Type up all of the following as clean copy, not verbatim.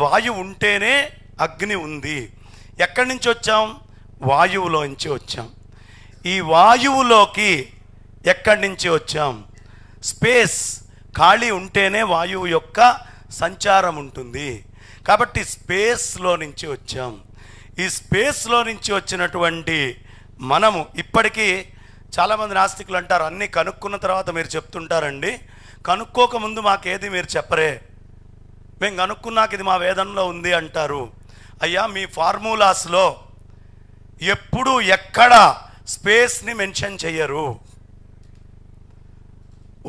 వాయువు ఉంటేనే అగ్ని ఉంది. ఎక్కడి నుంచి వచ్చాం? వాయువులోంచి వచ్చాం. ఈ వాయువులోకి ఎక్కడి నుంచి వచ్చాం? స్పేస్, ఖాళీ ఉంటేనే వాయువు యొక్క సంచారం ఉంటుంది. కాబట్టి స్పేస్లో నుంచి వచ్చాం. ఈ స్పేస్లో నుంచి వచ్చినటువంటి మనము ఇప్పటికీ చాలామంది నాస్తికులు అంటారు, అన్నీ కనుక్కున్న తర్వాత మీరు చెప్తుంటారండి, కనుక్కోకముందు మాకేది మీరు చెప్పరే, మేము కనుక్కున్నాక ఇది మా వేదంలో ఉంది అంటారు. అయ్యా, మీ ఫార్ములాస్లో ఎప్పుడు ఎక్కడ స్పేస్ని మెన్షన్ చెయ్యరు.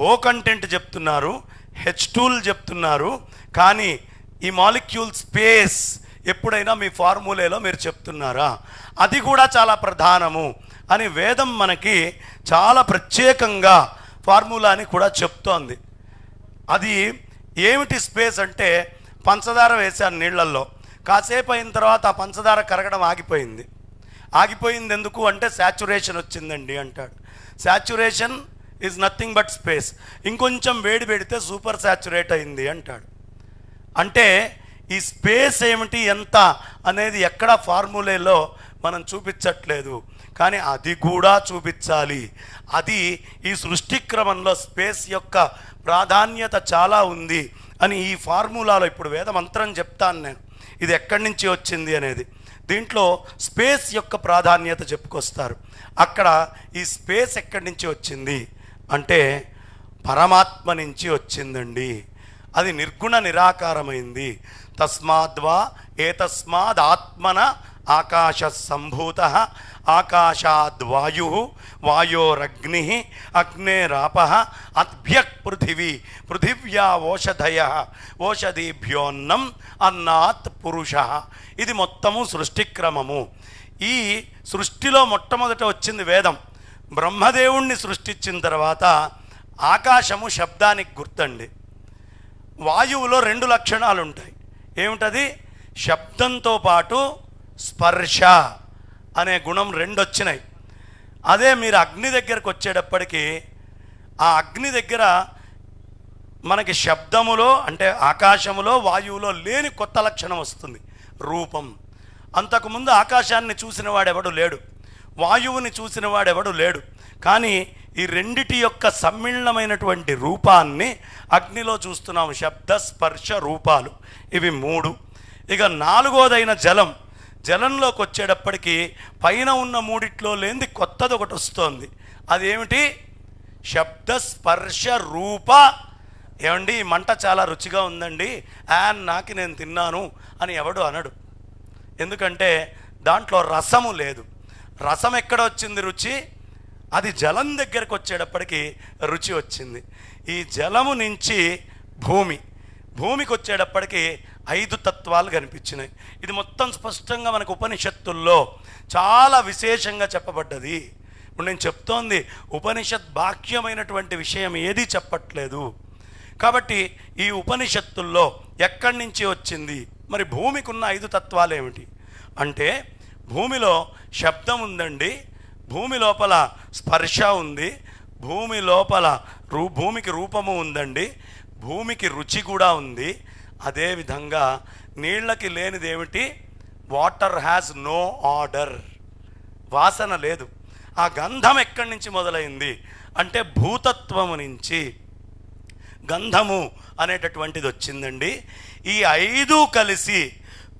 ఓ కంటెంట్ చెప్తున్నారు, H2 చెప్తున్నారు, కానీ ఈ మాలిక్యూల్ స్పేస్ ఎప్పుడైనా మీ ఫార్ములేలో మీరు చెప్తున్నారా? అది కూడా చాలా ప్రధానము అని వేదం మనకి చాలా ప్రత్యేకంగా ఫార్ములాని కూడా చెప్తోంది. అది ఏమిటి స్పేస్ అంటే, పంచదార వేశాను నీళ్ళల్లో, కాసేపు అయిన తర్వాత ఆ పంచదార కరగడం ఆగిపోయింది. ఆగిపోయింది ఎందుకు అంటే శాచురేషన్ వచ్చిందండి అంటాడు. Saturation is nothing but space. ఇంకొంచెం వేడి పెడితే సూపర్ శాచురేట్ అయింది అంటాడు. అంటే ఈ స్పేస్ ఏమిటి, ఎంత అనేది ఎక్కడ ఫార్ములేలో మనం చూపించట్లేదు, కానీ అది కూడా చూపించాలి. అది ఈ సృష్టి క్రమంలో స్పేస్ యొక్క ప్రాధాన్యత చాలా ఉంది అని ఈ ఫార్ములాలో ఇప్పుడు వేద మంత్రం చెప్తాను నేను, ఇది ఎక్కడి నుంచి వచ్చింది అనేది. దీంట్లో స్పేస్ యొక్క ప్రాధాన్యత చెప్పుకొస్తారు. అక్కడ ఈ స్పేస్ ఎక్కడి నుంచి వచ్చింది అంటే పరమాత్మ నుంచి వచ్చిందండి. అది నిర్గుణ నిరాకారమైంది. తస్మాద్వా ఏతస్మాద్ ఆత్మన ఆకాశ సంభూత ఆకాశాద్వాయు వాయోరగ్ని అగ్నేరాప అద్భ్యక్ పృథివీ పృథివ్యా ఓషధయ ఓషధీభ్యోన్నం అన్నాత్ పురుష. ఇది మొత్తము సృష్టి క్రమము. ఈ సృష్టిలో మొట్టమొదట వచ్చింది వేదం. బ్రహ్మదేవుణ్ణి సృష్టించిన తర్వాత ఆకాశము శబ్దానికి గుర్తండి. వాయువులో 2 లక్షణాలు ఉంటాయి. ఏమిటది? శబ్దంతో పాటు స్పర్శ అనే గుణం 2 వచ్చినాయి. అదే మీరు అగ్ని దగ్గరకు వచ్చేటప్పటికి ఆ అగ్ని దగ్గర మనకి శబ్దములో అంటే ఆకాశములో వాయువులో లేని కొత్త లక్షణం వస్తుంది, రూపం. అంతకుముందు ఆకాశాన్ని చూసిన వాడెవడు లేడు, వాయువుని చూసిన వాడెవడు లేడు, కానీ ఈ రెండిటి యొక్క సమ్మిళనమైనటువంటి రూపాన్ని అగ్నిలో చూస్తున్నాము. శబ్ద స్పర్శ రూపాలు ఇవి 3. ఇక 4వదైన జలం. జలంలోకి వచ్చేటప్పటికి పైన ఉన్న 3 లేనిది కొత్తది ఒకటి వస్తుంది. అదేమిటి? శబ్ద స్పర్శ రూప. ఏమండి, ఈ మంట చాలా రుచిగా ఉందండి, నాకి నేను తిన్నాను అని ఎవడు అనడు. ఎందుకంటే దాంట్లో రసము లేదు. రసం ఎక్కడ వచ్చింది? రుచి. అది జలం దగ్గరకు వచ్చేటప్పటికి రుచి వచ్చింది. ఈ జలము నుంచి భూమికి వచ్చేటప్పటికి 5 తత్వాలు కనిపించినాయి. ఇది మొత్తం స్పష్టంగా మనకు ఉపనిషత్తుల్లో చాలా విశేషంగా చెప్పబడ్డది. ఇప్పుడు నేను చెప్తోంది ఉపనిషత్ బాహ్యమైనటువంటి విషయం ఏది చెప్పట్లేదు. కాబట్టి ఈ ఉపనిషత్తుల్లో ఎక్కడి నుంచి వచ్చింది? మరి భూమికి ఉన్న 5 తత్వాలు ఏమిటి అంటే, భూమిలో శబ్దం ఉందండి, భూమి లోపల స్పర్శ ఉంది, భూమి లోపల భూమికి రూపము ఉందండి, భూమికి రుచి కూడా ఉంది. అదేవిధంగా నీళ్ళకి లేనిది ఏమిటి? వాటర్ హ్యాస్ నో ఆర్డర్, వాసన లేదు. ఆ గంధం ఎక్కడి నుంచి మొదలైంది అంటే భూతత్వము నుంచి గంధము అనేటటువంటిది వచ్చిందండి. ఈ 5 కలిసి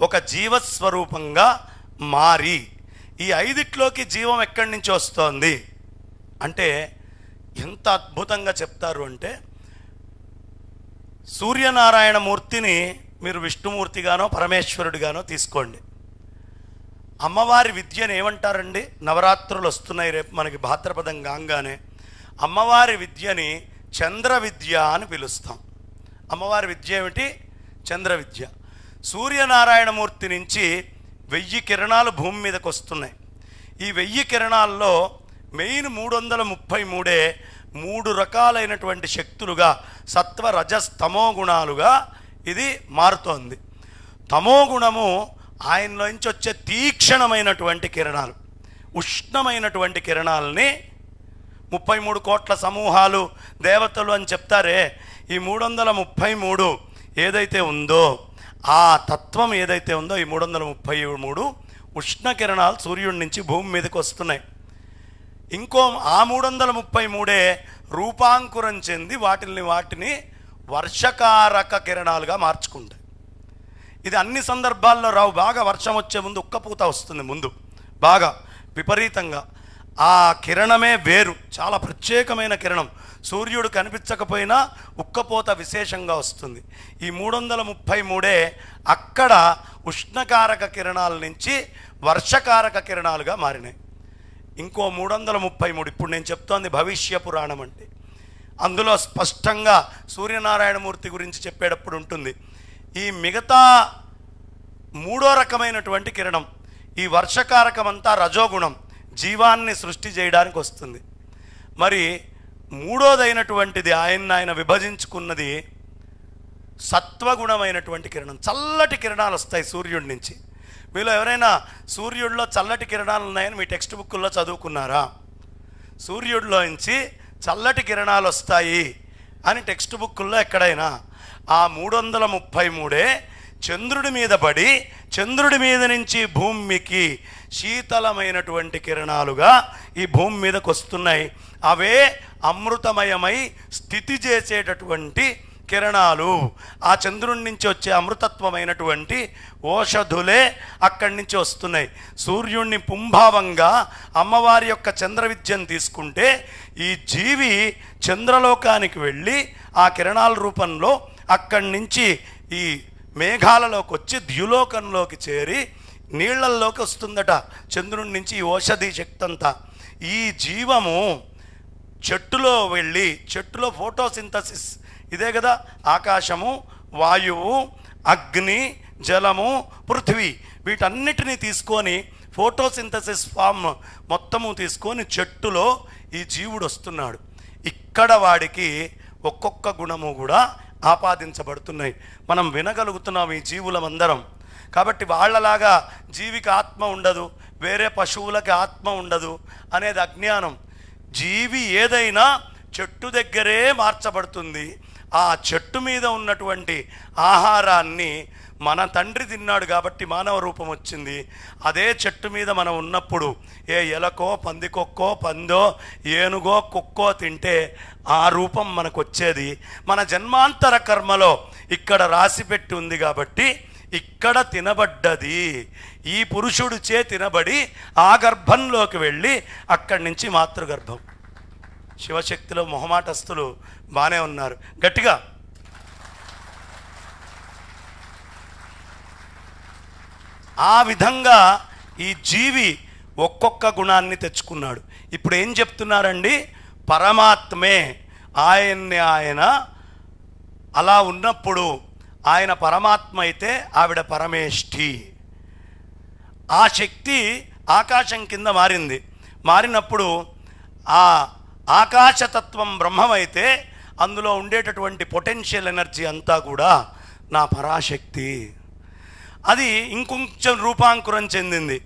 ఒక జీవస్వరూపంగా మారి, ఈ 5 జీవం ఎక్కడి నుంచి వస్తోంది అంటే ఎంత అద్భుతంగా చెప్తారు అంటే, సూర్యనారాయణమూర్తిని మీరు విష్ణుమూర్తిగానో పరమేశ్వరుడిగానో తీసుకోండి. అమ్మవారి విద్యను ఏమంటారండి? నవరాత్రులు వస్తున్నాయి రేపు మనకి, భాద్రపదం కాగానే అమ్మవారి విద్యని చంద్ర విద్య అని పిలుస్తాం. అమ్మవారి విద్య ఏమిటి? చంద్ర విద్య. సూర్యనారాయణమూర్తి నుంచి 1000 కిరణాలు భూమి మీదకి వస్తున్నాయి. ఈ 1000 కిరణాల్లో మెయిన్ 333 3 రకాలైనటువంటి శక్తులుగా సత్వ రజస్ తమో గుణాలుగా ఇది మారుతోంది. తమో గుణము ఆయనలోంచి వచ్చే తీక్షణమైనటువంటి కిరణాలు, ఉష్ణమైనటువంటి కిరణాలని 33 కోట్ల సమూహాలు దేవతలు అని చెప్తారే, ఈ 333 ఏదైతే ఉందో ఆ తత్వం ఏదైతే ఉందో ఈ 333 ఉష్ణకిరణాలు సూర్యుడి నుంచి భూమి మీదకి వస్తున్నాయి. ఇంకో ఆ 333 రూపాంకురం చెంది వాటిని వర్షకారక కిరణాలుగా మార్చుకుంటాయి. ఇది అన్ని సందర్భాల్లో రావు. బాగా వర్షం వచ్చే ముందు ఉక్కపోత వస్తుంది, ముందు బాగా విపరీతంగా. ఆ కిరణమే వేరు, చాలా ప్రత్యేకమైన కిరణం. సూర్యుడు కనిపించకపోయినా ఉక్కపోత విశేషంగా వస్తుంది. ఈ 333 అక్కడ ఉష్ణకారక కిరణాల నుంచి వర్షకారక కిరణాలుగా మారినాయి. ఇంకో 333 ఇప్పుడు నేను చెప్తోంది భవిష్య పురాణం అంటే. అందులో స్పష్టంగా సూర్యనారాయణమూర్తి గురించి చెప్పేటప్పుడు ఉంటుంది. ఈ మిగతా మూడో రకమైనటువంటి కిరణం, ఈ వర్షకారకమంతా రజోగుణం, జీవాన్ని సృష్టి చేయడానికి వస్తుంది. మరి మూడోదైనటువంటిది ఆయన విభజించుకున్నది సత్వగుణమైనటువంటి కిరణం. చల్లటి కిరణాలు వస్తాయి సూర్యుడి నుంచి. మీలో ఎవరైనా సూర్యుడిలో చల్లటి కిరణాలు ఉన్నాయని మీ టెక్స్ట్ బుక్కుల్లో చదువుకున్నారా? సూర్యుడిలో నుంచి చల్లటి కిరణాలు వస్తాయి అని టెక్స్ట్ బుక్కుల్లో ఎక్కడైనా? ఆ 333 చంద్రుడి మీద పడి చంద్రుడి మీద నుంచి భూమికి శీతలమైనటువంటి కిరణాలుగా ఈ భూమి మీదకి వస్తున్నాయి. అవే అమృతమయమై స్థితి చేసేటటువంటి కిరణాలు. ఆ చంద్రుడి నుంచి వచ్చే అమృతత్వమైనటువంటి ఓషధులే అక్కడి నుంచి వస్తున్నాయి. సూర్యుడిని పుంభావంగా అమ్మవారి యొక్క చంద్ర విద్యను తీసుకుంటే ఈ జీవి చంద్రలోకానికి వెళ్ళి ఆ కిరణాల రూపంలో అక్కడి నుంచి ఈ మేఘాలలోకి వచ్చి ద్యులోకంలోకి చేరి నీళ్లల్లోకి వస్తుందట చంద్రుడి నుంచి ఈ ఓషధి శక్తి అంతా. ఈ జీవము చెట్టులో వెళ్ళి, చెట్టులో ఫోటోసింథసిస్ ఇదే కదా, ఆకాశము, వాయువు, అగ్ని, జలము, పృథివీ, వీటన్నిటినీ తీసుకొని ఫోటోసింథసిస్ ఫామ్ మొత్తము తీసుకొని చెట్టులో ఈ జీవుడు వస్తున్నాడు. ఇక్కడ వాడికి ఒక్కొక్క గుణము కూడా ఆపాదించబడుతున్నాయి. మనం వినగలుగుతున్నాం ఈ జీవులమందరం. కాబట్టి వాళ్ళలాగా జీవికి ఆత్మ ఉండదు, వేరే పశువులకి ఆత్మ ఉండదు అనేది అజ్ఞానం. జీవి ఏదైనా చెట్టు దగ్గరే మార్చబడుతుంది. ఆ చెట్టు మీద ఉన్నటువంటి ఆహారాన్ని మన తండ్రి తిన్నాడు కాబట్టి మానవ రూపం వచ్చింది. అదే చెట్టు మీద మనం ఉన్నప్పుడు ఏ ఎలకో, పందికొక్కో, పందో, ఏనుగో, కుక్కో తింటే ఆ రూపం మనకు వచ్చేది. మన జన్మాంతర కర్మలో ఇక్కడ రాసిపెట్టి ఉంది కాబట్టి ఇక్కడ తినబడ్డది. ఈ పురుషుడిచే తినబడి ఆ గర్భంలోకి వెళ్ళి అక్కడి నుంచి మాతృగర్భం. శివశక్తిలో మొహమాటస్తులు బాగానే ఉన్నారు, గట్టిగా. ఆ విధంగా ఈ జీవి ఒక్కొక్క గుణాన్ని తెచ్చుకున్నాడు. ఇప్పుడు ఏం చెప్తున్నారండి? పరమాత్మే ఆయన అలా ఉన్నప్పుడు ఆయన పరమాత్మ అయితే ఆవిడ పరమేష్ఠి. ఆ శక్తి ఆకాశం కింద మారింది. మారినప్పుడు ఆ ఆకాశతత్వం బ్రహ్మమైతే అందులో ఉండేటటువంటి పొటెన్షియల్ ఎనర్జీ అంతా కూడా నా పరాశక్తి. అది ఇంకొంచెం రూపాంకురం చెందింది.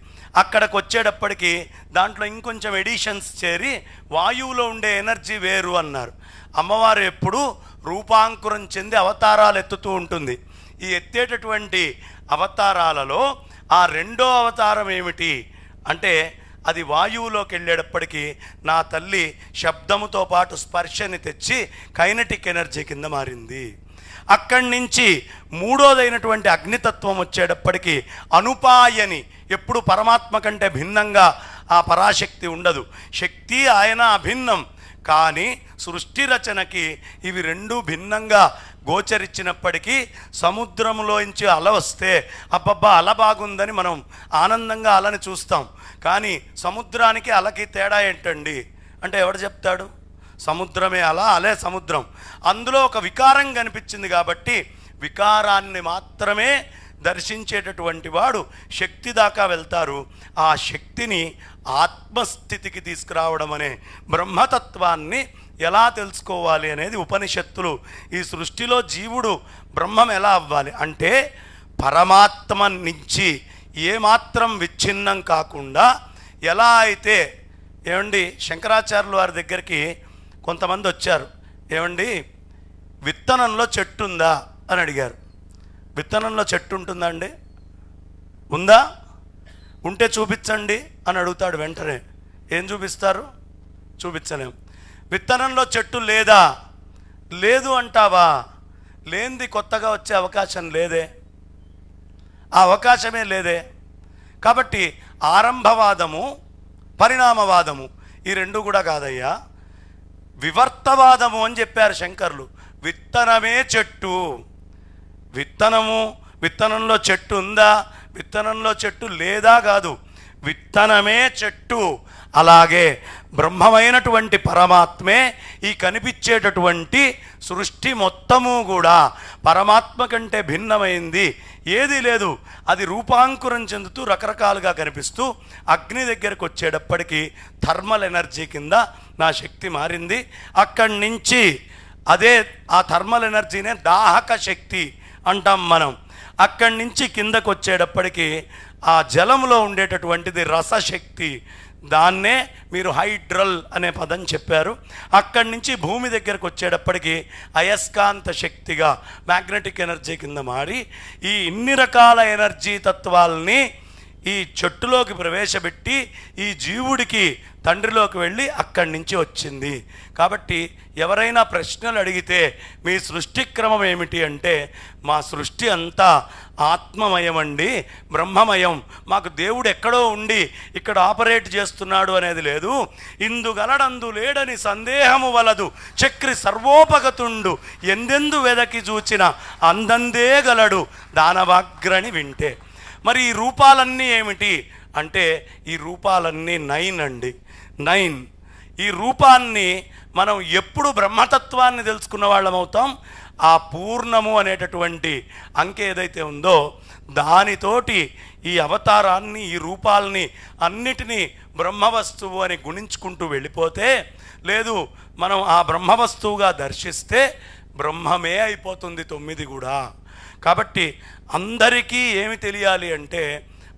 అక్కడికి వచ్చేటప్పటికి దాంట్లో ఇంకొంచెం ఎడిషన్స్ చేరి వాయువులో ఉండే ఎనర్జీ వేరు అన్నారు. అమ్మవారు ఎప్పుడు రూపాంకురం చెంది అవతారాలు ఎత్తుతూ ఉంటుంది. ఈ ఎత్తేటటువంటి అవతారాలలో ఆ రెండో అవతారం ఏమిటి అంటే అది వాయువులోకి వెళ్ళేటప్పటికీ నా తల్లి శబ్దముతో పాటు స్పర్శని తెచ్చి కైనటిక్ ఎనర్జీ కింద మారింది. అక్కడి నుంచి మూడోదైనటువంటి అగ్నితత్వం వచ్చేటప్పటికి అనుపాయని, ఎప్పుడు పరమాత్మ కంటే భిన్నంగా ఆ పరాశక్తి ఉండదు. శక్తి ఆయన అభిన్నం, కానీ సృష్టి రచనకి ఇవి రెండూ భిన్నంగా గోచరించినప్పటికీ సముద్రంలోంచి అల వస్తే అబ్బబ్బా అల బాగుందని మనం ఆనందంగా అలని చూస్తాం. కానీ సముద్రానికి అలకి తేడా ఏంటండి అంటే ఎవడు చెప్తాడు? సముద్రమే అల, అలే సముద్రం. అందులో ఒక వికారం కనిపించింది కాబట్టి వికారాన్ని మాత్రమే దర్శించేటటువంటి వాడు శక్తి దాకా వెళ్తారు. ఆ శక్తిని ఆత్మస్థితికి తీసుకురావడం అనే బ్రహ్మతత్వాన్ని ఎలా తెలుసుకోవాలి అనేది ఉపనిషత్తులు. ఈ సృష్టిలో జీవుడు బ్రహ్మం ఎలా అవ్వాలి అంటే పరమాత్మ నుంచి ఏమాత్రం విచ్ఛిన్నం కాకుండా ఎలా అయితే. ఏమండి, శంకరాచార్యుల వారి దగ్గరికి కొంతమంది వచ్చారు. ఏమండి, విత్తనంలో చెట్టు ఉందా అని అడిగారు. విత్తనంలో చెట్టు ఉంటుందా అండి? ఉందా? ఉంటే చూపించండి అని అడుగుతాడు వెంటనే. ఏం చూపిస్తారు? చూపించలేం. విత్తనంలో చెట్టు లేదా? లేదు అంటావా? లేనిది కొత్తగా వచ్చే అవకాశం లేదే, ఆ అవకాశమే లేదే. కాబట్టి ఆరంభవాదము, పరిణామవాదము ఈ రెండు కూడా కాదయ్యా, వివర్తవాదము అని చెప్పారు శంకర్లు. విత్తనమే చెట్టు. విత్తనంలో చెట్టు ఉందా, విత్తనంలో చెట్టు లేదా కాదు, విత్తనమే చెట్టు. అలాగే బ్రహ్మమైనటువంటి పరమాత్మే ఈ కనిపించేటటువంటి సృష్టి మొత్తము కూడా పరమాత్మ కంటే భిన్నమైంది ఏదీ లేదు. అది రూపాంకురం చెందుతూ రకరకాలుగా కనిపిస్తూ అగ్ని దగ్గరకు వచ్చేటప్పటికి థర్మల్ ఎనర్జీ కింద నా శక్తి మారింది. అక్కడి నుంచి అదే ఆ థర్మల్ ఎనర్జీనే దాహక శక్తి అంటాం మనం. అక్కడి నుంచి కిందకు వచ్చేటప్పటికి ఆ జలంలో ఉండేటటువంటిది రసశక్తి, దాన్నే మీరు హైడ్రల్ అనే పదం చెప్పారు. అక్కడి నుంచి భూమి దగ్గరకు వచ్చేటప్పటికి అయస్కాంత శక్తిగా మ్యాగ్నెటిక్ ఎనర్జీ కింద మారి ఈ ఇన్ని రకాల ఎనర్జీ తత్వాల్ని ఈ చెట్టులోకి ప్రవేశపెట్టి ఈ జీవుడికి తండ్రిలోకి వెళ్ళి అక్కడి నుంచి వచ్చింది. కాబట్టి ఎవరైనా ప్రశ్నలు అడిగితే మీ సృష్టి క్రమం ఏమిటి అంటే, మా సృష్టి అంతా ఆత్మమయం అండి, బ్రహ్మమయం. మాకు దేవుడు ఎక్కడో ఉండి ఇక్కడ ఆపరేట్ చేస్తున్నాడు అనేది లేదు. ఇందుగలడందు లేడని సందేహము వలదు, చక్రి సర్వోపగతుండు, ఎందెందు వెదకి చూచిన అందందే గలడు దానవాగ్రని వింటే. మరి ఈ రూపాలన్నీ ఏమిటి అంటే, ఈ రూపాలన్నీ 9 అండి, 9. ఈ రూపాన్ని మనం ఎప్పుడు బ్రహ్మతత్వాన్ని తెలుసుకున్న వాళ్ళం అవుతాం, ఆ పూర్ణము అనేటటువంటి అంకె ఏదైతే ఉందో దానితోటి ఈ అవతారాన్ని, ఈ రూపాలని అన్నిటినీ బ్రహ్మవస్తువు అని గుణించుకుంటూ వెళ్ళిపోతే, లేదు మనం ఆ బ్రహ్మవస్తువుగా దర్శిస్తే బ్రహ్మమే అయిపోతుంది 9 కూడా. కాబట్టి అందరికీ ఏమి తెలియాలి అంటే,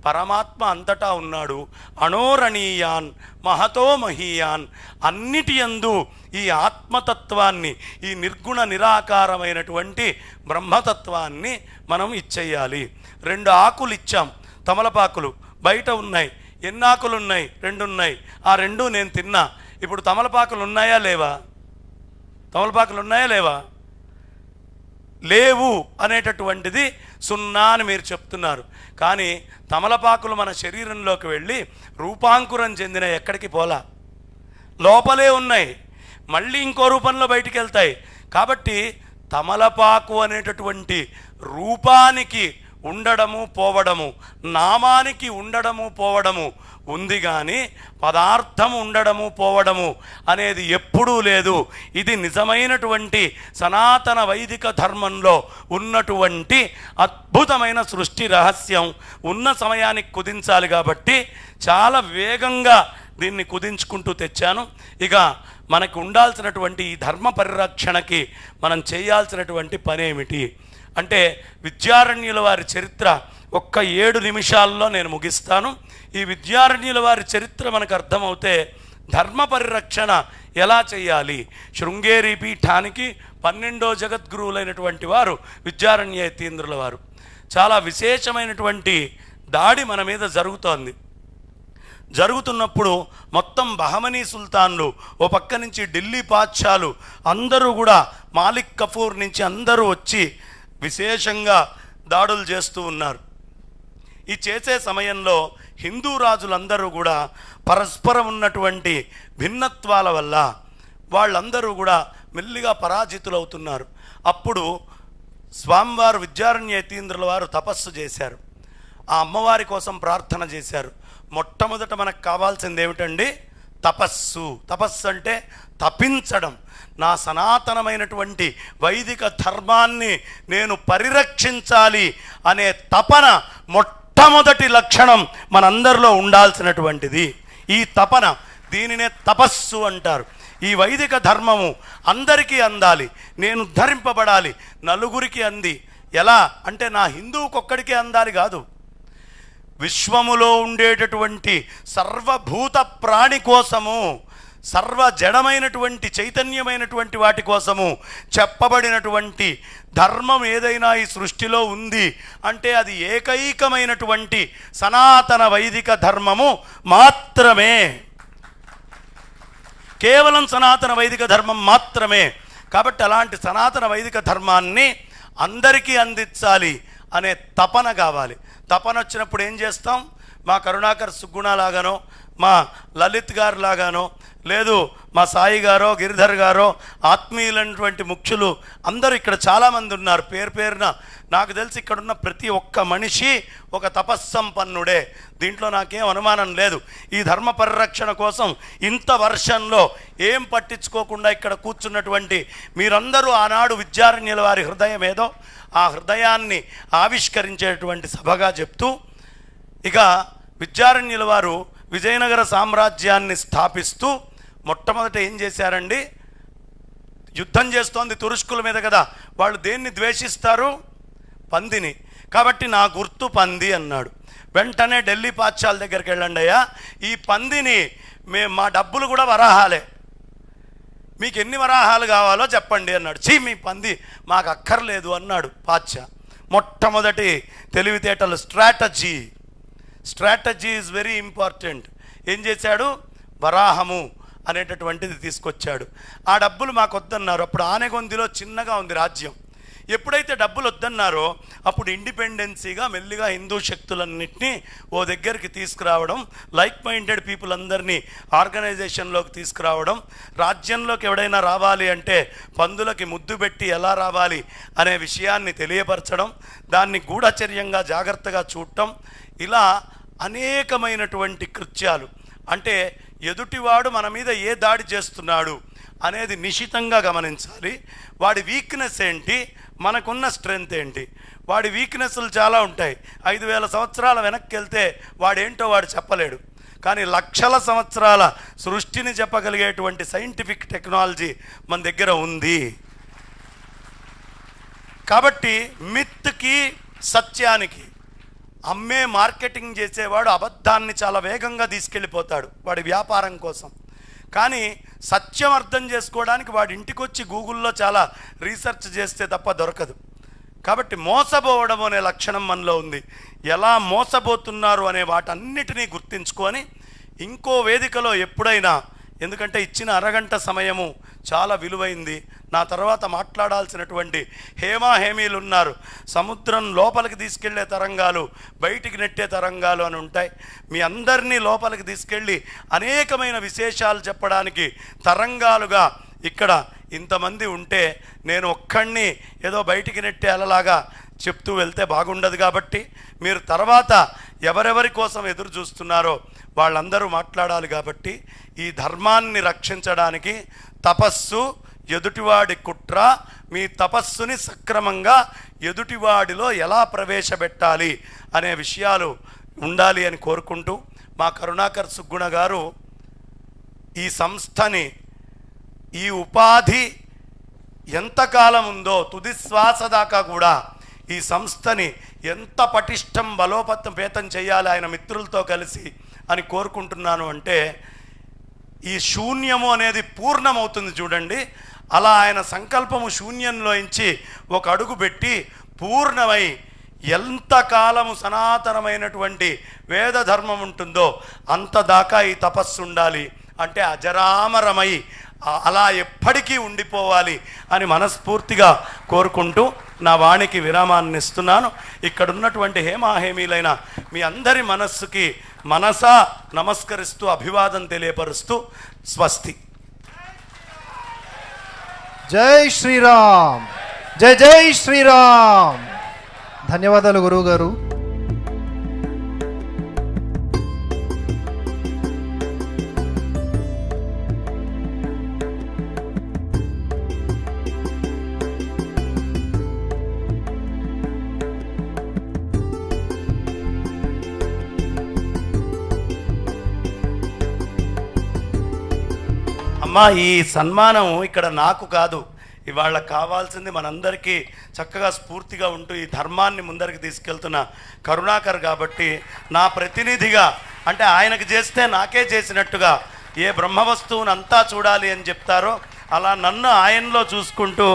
పరమాత్మ అంతటా ఉన్నాడు, అణోరణీయాన్ మహతో మహీయాన్. అన్నిటి యందు ఈ ఆత్మతత్వాన్ని, ఈ నిర్గుణ నిరాకారమైనటువంటి బ్రహ్మతత్వాన్ని మనం ఇచ్చేయాలి. 2 ఆకులు ఇచ్చాం, తమలపాకులు బయట ఉన్నాయి. ఎన్ని ఆకులు ఉన్నాయి? 2 ఉన్నాయి. ఆ 2 నేను తిన్నా. ఇప్పుడు తమలపాకులు ఉన్నాయా లేవా? తమలపాకులు ఉన్నాయా లేవా? లేవు అనేటటువంటిది 0 అని మీరు చెప్తున్నారు. కానీ తమలపాకులు మన శరీరంలోకి వెళ్ళి రూపాంకురం చెందిన ఎక్కడికి పోలా, లోపలే ఉన్నాయి, మళ్ళీ ఇంకో రూపంలో బయటికి వెళ్తాయి. కాబట్టి తమలపాకు అనేటటువంటి రూపానికి ఉండడము పోవడము, నామానికి ఉండడము పోవడము ఉంది, కానీ పదార్థము ఉండడము పోవడము అనేది ఎప్పుడూ లేదు. ఇది నిజమైనటువంటి సనాతన వైదిక ధర్మంలో ఉన్నటువంటి అద్భుతమైన సృష్టి రహస్యం. ఉన్న సమయానికి కుదించాలి కాబట్టి చాలా వేగంగా దీన్ని కుదించుకుంటూ తెచ్చాను. ఇక మనకు ఉండాల్సినటువంటి ఈ ధర్మ పరిరక్షణకి మనం చేయాల్సినటువంటి పనేమిటి అంటే, విద్యారణ్యుల వారి చరిత్ర ఒక్క 7 నిమిషాల్లో నేను ముగిస్తాను. ఈ విద్యారణ్యుల వారి చరిత్ర మనకు అర్థమవుతే ధర్మ పరిరక్షణ ఎలా చేయాలి. శృంగేరి పీఠానికి 12వ జగద్గురువులైనటువంటి వారు విద్యారణ్య యతీంద్రుల వారు. చాలా విశేషమైనటువంటి దాడి మన మీద జరుగుతున్నప్పుడు మొత్తం బహమనీ సుల్తాన్లు, ఓ పక్క నుంచి ఢిల్లీ పాద్షాలు అందరూ కూడా, మాలిక్ కఫూర్ నుంచి అందరూ వచ్చి విశేషంగా దాడులు చేస్తూ ఉన్నారు. ఈ చేసే సమయంలో హిందూ రాజులందరూ కూడా పరస్పరం ఉన్నటువంటి భిన్నత్వాల వల్ల వాళ్ళందరూ కూడా మెల్లిగా పరాజితులవుతున్నారు. అప్పుడు స్వామివారు విద్యారణ్య యతీంద్రుల వారు తపస్సు చేశారు. ఆ అమ్మవారి కోసం ప్రార్థన చేశారు. మొట్టమొదట మనకు కావాల్సింది ఏమిటండి? తపస్సు. తపస్సు అంటే తపించడం. నా సనాతనమైనటువంటి వైదిక ధర్మాన్ని నేను పరిరక్షించాలి అనే తపన మొట్టమొదటి లక్షణం మనందరిలో ఉండాల్సినటువంటిది ఈ తపన. దీనినే తపస్సు అంటారు. ఈ వైదిక ధర్మము అందరికీ అందాలి, నేను ఉద్ధరింపబడాలి, నలుగురికి అంది. ఎలా అంటే, నా హిందువుకొక్కడికే అందాలి కాదు, విశ్వములో ఉండేటటువంటి సర్వభూత ప్రాణి కోసము, సర్వ జడమైనటువంటి చైతన్యమైనటువంటి వాటి కోసము చెప్పబడినటువంటి ధర్మం ఏదైనా ఈ సృష్టిలో ఉంది అంటే అది ఏకైకమైనటువంటి సనాతన వైదిక ధర్మము మాత్రమే. కేవలం సనాతన వైదిక ధర్మం మాత్రమే. కాబట్టి అలాంటి సనాతన వైదిక ధర్మాన్ని అందరికీ అందించాలి అనే తపన కావాలి. తపన వచ్చినప్పుడు ఏం చేస్తాం? మా కరుణాకర్ సుగ్గుణ లాగానో, మా లలిత్ గారు లాగానో, లేదు మా సాయి గారో గిరిధర్ గారో ఆత్మీయులైనటువంటి ముఖ్యులు అందరూ ఇక్కడ చాలామంది ఉన్నారు. పేరు పేరున నాకు తెలిసి ఇక్కడున్న ప్రతి ఒక్క మనిషి ఒక తపస్సంపన్నుడే. దీంట్లో నాకేం అనుమానం లేదు. ఈ ధర్మ పరిరక్షణ కోసం ఇంత వర్షంలో ఏం పట్టించుకోకుండా ఇక్కడ కూర్చున్నటువంటి మీరందరూ ఆనాడు విద్యారణ్యుల వారి హృదయం ఏదో ఆ హృదయాన్ని ఆవిష్కరించేటువంటి సభగా చెప్తూ, ఇక విద్యారణ్యుల వారు విజయనగర సామ్రాజ్యాన్ని స్థాపిస్తూ మొట్టమొదట ఏం చేశారండి? యుద్ధం చేస్తోంది తురుష్కుల మీద కదా. వాళ్ళు దేన్ని ద్వేషిస్తారు? పందిని. కాబట్టి నా గుర్తు పంది అన్నాడు. వెంటనే ఢిల్లీ పాఠశాల దగ్గరికి వెళ్ళండి అయ్యా, ఈ పందిని మా డబ్బులు కూడా వరాహాలే, మీకు ఎన్ని వరాహాలు కావాలో చెప్పండి అన్నాడు. చీ, మీ పంది మాకు అక్కర్లేదు అన్నాడు పాచ్చా. మొట్టమొదటి తెలివితేటలు స్ట్రాటజీ ఈజ్ వెరీ ఇంపార్టెంట్. ఏం చేశాడు? వరాహము అనేటటువంటిది తీసుకొచ్చాడు. ఆ డబ్బులు మాకు వద్దన్నారు. అప్పుడు ఆనెగొందిలో చిన్నగా ఉంది రాజ్యం. ఎప్పుడైతే డబ్బులు వద్దన్నారో అప్పుడు ఇండిపెండెన్సీగా మెల్లిగా హిందూ శక్తులన్నింటినీ ఓ దగ్గరికి తీసుకురావడం, లైక్ మైండెడ్ పీపుల్ అందరినీ ఆర్గనైజేషన్లోకి తీసుకురావడం, రాజ్యంలోకి ఎవడైనా రావాలి అంటే పందులకి ముద్దు పెట్టి ఎలా రావాలి అనే విషయాన్ని తెలియపరచడం, దాన్ని గూఢచర్యంగా జాగ్రత్తగా చూడటం, ఇలా అనేకమైనటువంటి కృత్యాలు. అంటే ఎదుటివాడు మన మీద ఏ దాడి చేస్తున్నాడు అనేది నిశితంగా గమనించాలి. వాడి వీక్నెస్ ఏంటి, మనకున్న స్ట్రెంగ్త్ ఏంటి. వాడి వీక్నెస్లు చాలా ఉంటాయి. 5000 సంవత్సరాల వెనక్కి వెళ్తే వాడేంటో వాడు చెప్పలేడు. కానీ లక్షల సంవత్సరాల సృష్టిని చెప్పగలిగేటువంటి సైంటిఫిక్ టెక్నాలజీ మన దగ్గర ఉంది. కాబట్టి మిత్కి సత్యానికి అమ్మే మార్కెటింగ్ చేసేవాడు అబద్ధాన్ని చాలా వేగంగా తీసుకెళ్ళిపోతాడు వాడి వ్యాపారం కోసం. కానీ సత్యం అర్థం చేసుకోవడానికి వాడి ఇంటికి వచ్చి గూగుల్లో చాలా రీసెర్చ్ చేస్తే తప్ప దొరకదు. కాబట్టి మోసపోవడం అనే లక్షణం మనలో ఉంది. ఎలా మోసపోతున్నారు అనే వాటన్నిటినీ గుర్తించుకొని ఇంకో వేదికలో ఎప్పుడైనా, ఎందుకంటే ఇచ్చిన అరగంట సమయము చాలా విలువైంది, నా తర్వాత మాట్లాడాల్సినటువంటి హేమీలు ఉన్నారు. సముద్రం లోపలికి తీసుకెళ్లే తరంగాలు, బయటికి నెట్టే తరంగాలు అని ఉంటాయి. మీ అందరినీ లోపలికి తీసుకెళ్ళి అనేకమైన విశేషాలు చెప్పడానికి తరంగాలుగా ఇక్కడ ఇంతమంది ఉంటే నేను ఒక్కడిని ఏదో బయటికి నెట్టే అలలాగా చెప్తూ వెళ్తే బాగుండదు. కాబట్టి మీరు తర్వాత ఎవరెవరి కోసం ఎదురు చూస్తున్నారో వాళ్ళందరూ మాట్లాడాలి. కాబట్టి ఈ ధర్మాన్ని రక్షించడానికి తపస్సు, ఎదుటివాడి కుట్ర, మీ తపస్సుని సక్రమంగా ఎదుటివాడిలో ఎలా ప్రవేశపెట్టాలి అనే విషయాలు ఉండాలి అని కోరుకుంటూ, మా కరుణాకర్ సుగ్గుణ గారు ఈ సంస్థని, ఈ ఉపాధి ఎంతకాలం ఉందో తుది శ్వాస దాకా కూడా ఈ సంస్థని ఎంత పటిష్టం బలోపేతం చేయాలి ఆయన మిత్రులతో కలిసి అని కోరుకుంటున్నాను. అంటే ఈ శూన్యము అనేది పూర్ణమవుతుంది చూడండి, అలా ఆయన సంకల్పము శూన్యంలోంచి ఒక అడుగు పెట్టి పూర్ణమై ఎంతకాలము సనాతనమైనటువంటి వేద ధర్మం ఉంటుందో అంత దాకా ఈ తపస్సు ఉండాలి. అంటే అజరామరమై అలా ఎప్పటికీ ఉండిపోవాలి అని మనస్ఫూర్తిగా కోరుకుంటూ నా వాణికి విరామాన్ని ఇస్తున్నాను. ఇక్కడ ఉన్నటువంటి హేమీలైన మీ అందరి మనస్సుకి మనసా నమస్కరిస్తూ అభివాదం తెలియపరుస్తూ స్వస్తి. జై శ్రీరామ్, జై జై శ్రీరామ్. ధన్యవాదాలు గురువు గారు. అమ్మా, ఈ సన్మానం ఇక్కడ నాకు కాదు, ఇవాళ కావాల్సింది మనందరికీ చక్కగా స్ఫూర్తిగా ఉంటూ ఈ ధర్మాన్ని ముందరికి తీసుకెళ్తున్న కరుణాకర్. కాబట్టి నా ప్రతినిధిగా, అంటే ఆయనకు చేస్తే నాకే చేసినట్టుగా ఏ బ్రహ్మ వస్తువుని అంతా చూడాలి అని చెప్తారో అలా నన్ను ఆయనలో చూసుకుంటూ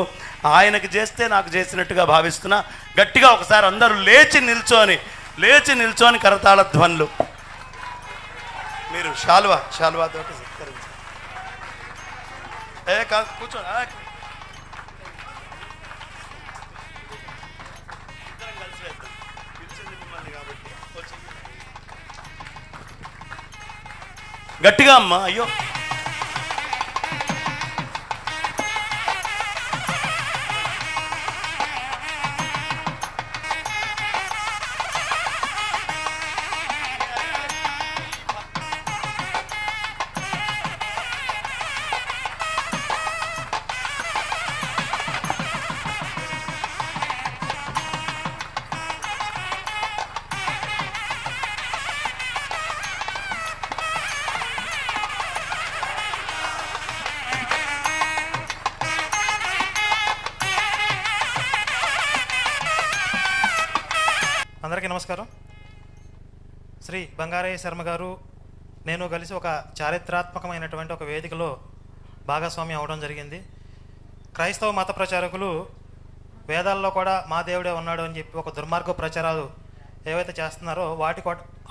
ఆయనకి చేస్తే నాకు చేసినట్టుగా భావిస్తున్నా. గట్టిగా ఒకసారి అందరూ లేచి నిల్చొని కరతాళ ధ్వనులు. మీరు శాల్వా తోటి సత్కరించారు. కాదు కూర్చోండి. కలిసి వేద్దాం. పిలిచింది మిమ్మల్ని కాబట్టి గట్టిగా అమ్మా. అయ్యో అందరికీ నమస్కారం. శ్రీ బంగారయ్య శర్మ గారు నేను కలిసి ఒక చారిత్రాత్మకమైనటువంటి ఒక వేదికలో భాగస్వామి అవ్వడం జరిగింది. క్రైస్తవ మత ప్రచారకులు వేదాల్లో కూడా మా దేవుడే ఉన్నాడు అని చెప్పి ఒక దుర్మార్గ ప్రచారాలు ఏవైతే చేస్తున్నారో వాటికి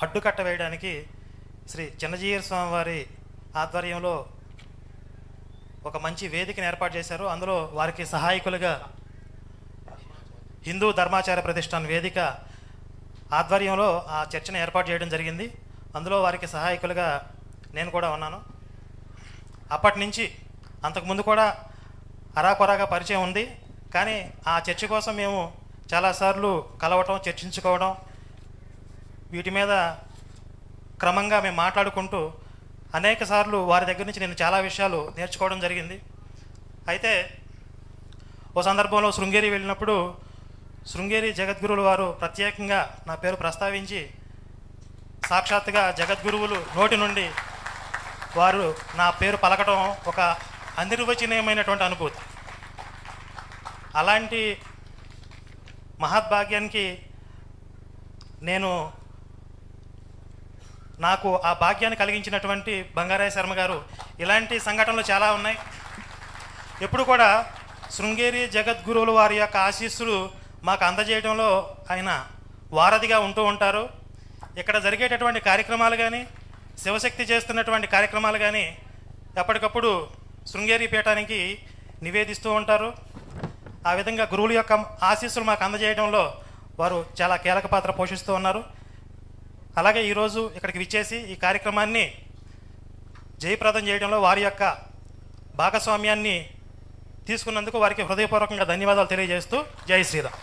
అడ్డుకట్ట వేయడానికి శ్రీ చిన్నజీయర్ స్వామి వారి ఆధ్వర్యంలో ఒక మంచి వేదికను ఏర్పాటు చేశారు. అందులో వారికి సహాయకులుగా హిందూ ధర్మాచార ప్రతిష్టాన్ వేదిక ఆధ్వర్యంలో ఆ చర్చను ఏర్పాటు చేయడం జరిగింది. అందులో వారికి సహాయకులుగా నేను కూడా ఉన్నాను. అప్పటి నుంచి అంతకుముందు కూడా అరాకొరాగా పరిచయం ఉంది. కానీ ఆ చర్చ కోసం మేము చాలాసార్లు కలవటం, చర్చించుకోవడం, వీటి మీద క్రమంగా మేము మాట్లాడుకుంటూ అనేక సార్లు వారి దగ్గర నుంచి నేను చాలా విషయాలు నేర్చుకోవడం జరిగింది. అయితే ఓ సందర్భంలో శృంగేరి వెళ్ళినప్పుడు శృంగేరి జగద్గురువుల వారు ప్రత్యేకంగా నా పేరు ప్రస్తావించి సాక్షాత్తుగా జగద్గురువులు నోటి నుండి వారు నా పేరు పలకటం ఒక అనిర్వచనీయమైనటువంటి అనుభూతి. అలాంటి మహద్భాగ్యానికి నాకు ఆ భాగ్యాన్ని కలిగించినటువంటి బంగారయ్య శర్మ గారు ఇలాంటి సంఘటనలు చాలా ఉన్నాయి. ఎప్పుడు కూడా శృంగేరి జగద్గురువుల వారి యొక్క ఆశీస్సులు మాకు అందజేయడంలో ఆయన వారధిగా ఉంటూ ఉంటారు. ఇక్కడ జరిగేటటువంటి కార్యక్రమాలు కానీ, శివశక్తి చేస్తున్నటువంటి కార్యక్రమాలు కానీ ఎప్పటికప్పుడు శృంగేరి పీఠానికి నివేదిస్తూ ఉంటారు. ఆ విధంగా గురువుల యొక్క ఆశీస్సులు మాకు అందజేయడంలో వారు చాలా కీలక పాత్ర పోషిస్తూ ఉన్నారు. అలాగే ఈరోజు ఇక్కడికి విచ్చేసి ఈ కార్యక్రమాన్ని జయప్రదం చేయడంలో వారి యొక్క భాగస్వామ్యాన్ని తీసుకున్నందుకు వారికి హృదయపూర్వకంగా ధన్యవాదాలు తెలియజేస్తూ జై శ్రీరామ్.